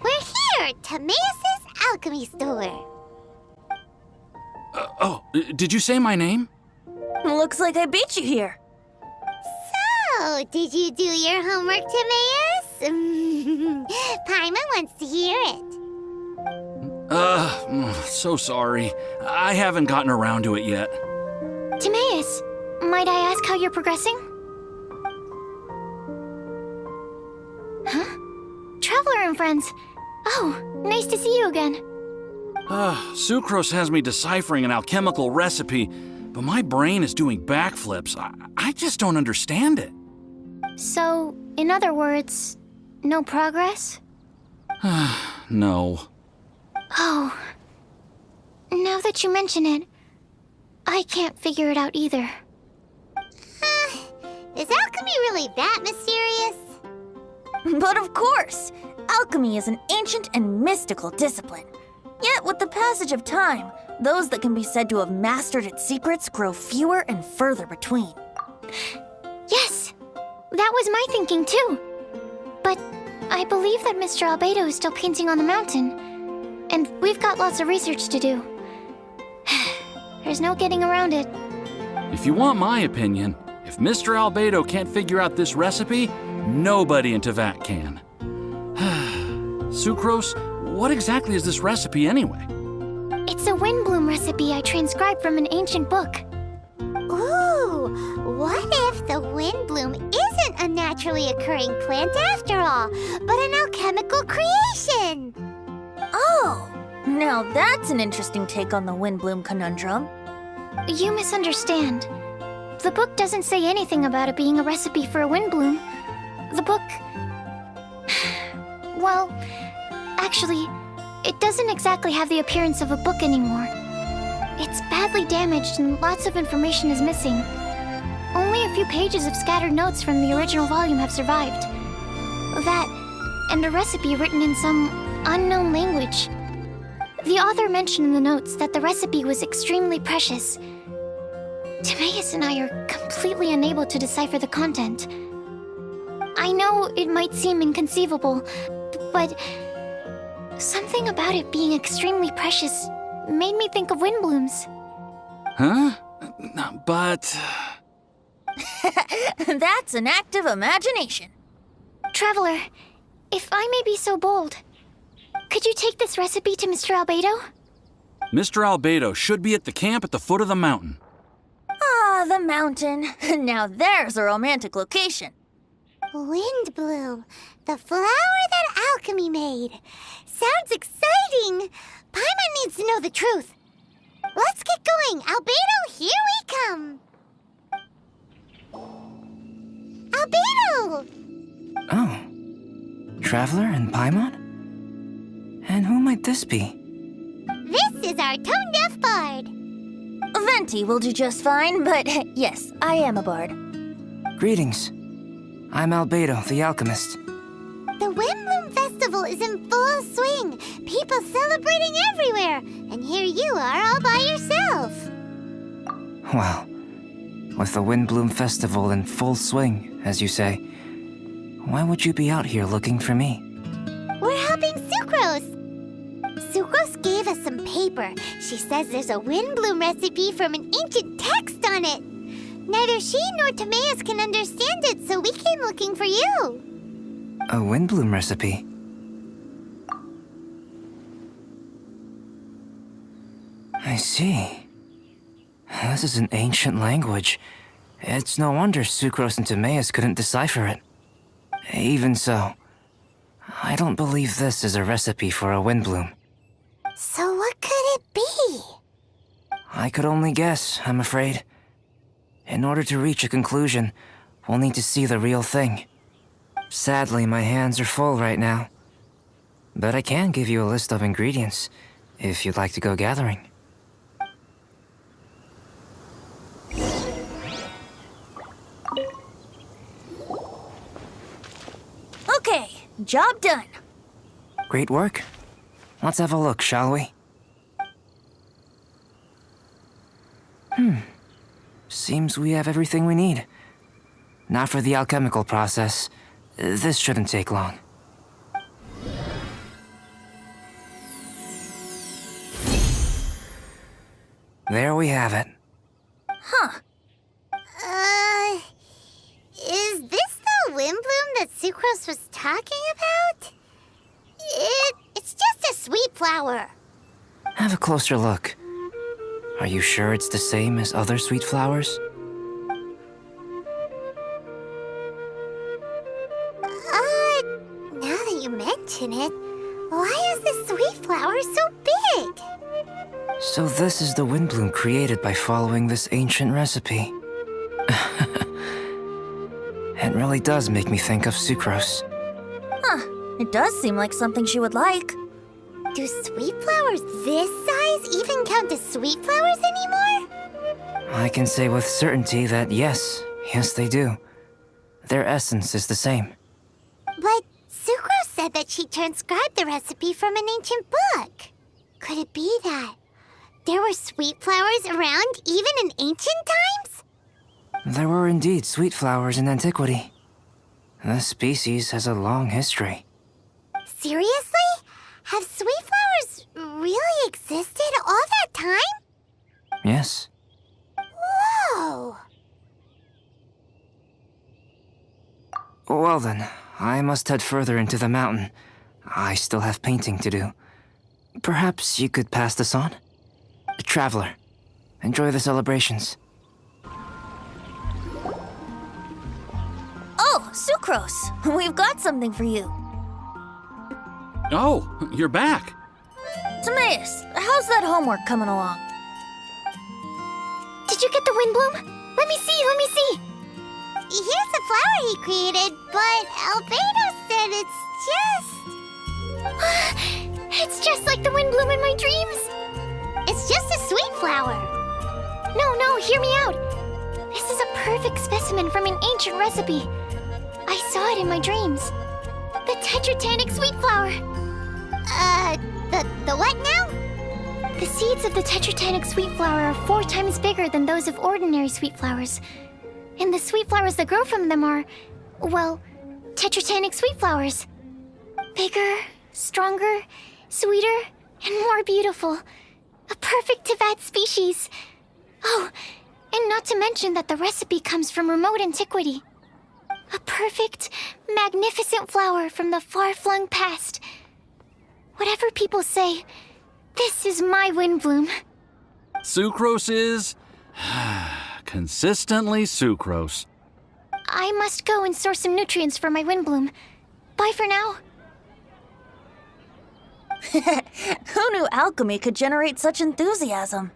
We're here at Timaeus' alchemy store. Did you say my name? Looks like I beat you here. So, did you do your homework, Timaeus? Paimon wants to hear it. So sorry. I haven't gotten around to it yet. Timaeus, might I ask how you're progressing? Huh? Traveler and friends. Oh, nice to see you again. Sucrose has me deciphering an alchemical recipe, but my brain is doing backflips. I just don't understand it. So, in other words, no progress? No. Oh. Now that you mention it, I can't figure it out either. Is alchemy really that mysterious? But of course! Alchemy is an ancient and mystical discipline. Yet, with the passage of time, those that can be said to have mastered its secrets grow fewer and further between. Yes! That was my thinking too. But I believe that Mr. Albedo is still painting on the mountain. And we've got lots of research to do. There's no getting around it. If you want my opinion, if Mr. Albedo can't figure out this recipe, nobody in Teyvat can. Sucrose, what exactly is this recipe anyway? It's a windbloom recipe I transcribed from an ancient book. Ooh, what if the windbloom isn't a naturally occurring plant after all, but an alchemical creation? Oh! Now that's an interesting take on the windbloom conundrum. You misunderstand. The book doesn't say anything about it being a recipe for a windbloom. The book... Well, actually, it doesn't exactly have the appearance of a book anymore. It's badly damaged and lots of information is missing. Only a few pages of scattered notes from the original volume have survived. That, and a recipe written in some unknown language. The author mentioned in the notes that the recipe was extremely precious. Timaeus and I are completely unable to decipher the content. I know it might seem inconceivable, but something about it being extremely precious made me think of windblooms. Huh? But... That's an active imagination. Traveler, if I may be so bold, could you take this recipe to Mr. Albedo? Mr. Albedo should be at the camp at the foot of the mountain. Ah, the mountain. Now there's a romantic location. Windbloom, the flower that alchemy made. Sounds exciting. Paimon needs to know the truth. Let's get going. Albedo, here we come. Albedo! Oh. Traveler and Paimon? And who might this be? This is our tone-deaf bard. Venti will do just fine, but yes, I am a bard. Greetings. I'm Albedo, the alchemist. The Windbloom Festival is in full swing. People celebrating everywhere. And here you are all by yourself. Well, with the Windbloom Festival in full swing, as you say, why would you be out here looking for me? We're helping Sucrose. Sucrose gave us some paper. She says there's a Windbloom recipe from an ancient text on it. Neither she nor Timaeus can understand it, so we came looking for you. A Windbloom recipe? I see. This is an ancient language. It's no wonder Sucrose and Timaeus couldn't decipher it. Even so, I don't believe this is a recipe for a Windbloom. So what could it be? I could only guess, I'm afraid. In order to reach a conclusion, we'll need to see the real thing. Sadly, my hands are full right now. But I can give you a list of ingredients, if you'd like to go gathering. Okay, job done. Great work. Let's have a look, shall we? Seems we have everything we need. Not for the alchemical process. This shouldn't take long. there we have it. Huh. Is this the wind bloom that Sucrose was talking about? It's just a sweet flower. Have a closer look. Are you sure it's the same as other sweet flowers? Now that you mention it, why is this sweet flower so big? So this is the wind bloom created by following this ancient recipe. It really does make me think of Sucrose. Huh. It does seem like something she would like. Do sweet flowers this size even count as sweet flowers anymore? I can say with certainty that yes, they do. Their essence is the same. But Sucrose said that she transcribed the recipe from an ancient book. Could it be that there were sweet flowers around even in ancient times? There were indeed sweet flowers in antiquity. This species has a long history. Seriously? Have sweet flowers really existed all that time? Yes. Whoa! Well then, I must head further into the mountain. I still have painting to do. Perhaps you could pass this on? Traveler, enjoy the celebrations. Oh, Sucrose! We've got something for you. Oh, you're back. Timaeus, how's that homework coming along? Did you get the wind bloom? Let me see. Here's a flower he created, but Albedo said it's It's just like the wind bloom in my dreams. just a sweet flower. No, hear me out. This is a perfect specimen from an ancient recipe. I saw it in my dreams. The tetratanic sweet flower. The what now? The seeds of the tetratanic sweet flower are 4 times bigger than those of ordinary sweet flowers. And the sweet flowers that grow from them are, well, tetratanic sweet flowers. Bigger, stronger, sweeter, and more beautiful. A perfect Teyvat species. Oh, and not to mention that the recipe comes from remote antiquity. A perfect, magnificent flower from the far-flung past. Whatever people say, this is my wind bloom. Sucrose is consistently Sucrose. I must go and source some nutrients for my wind bloom. Bye for now. Who knew alchemy could generate such enthusiasm?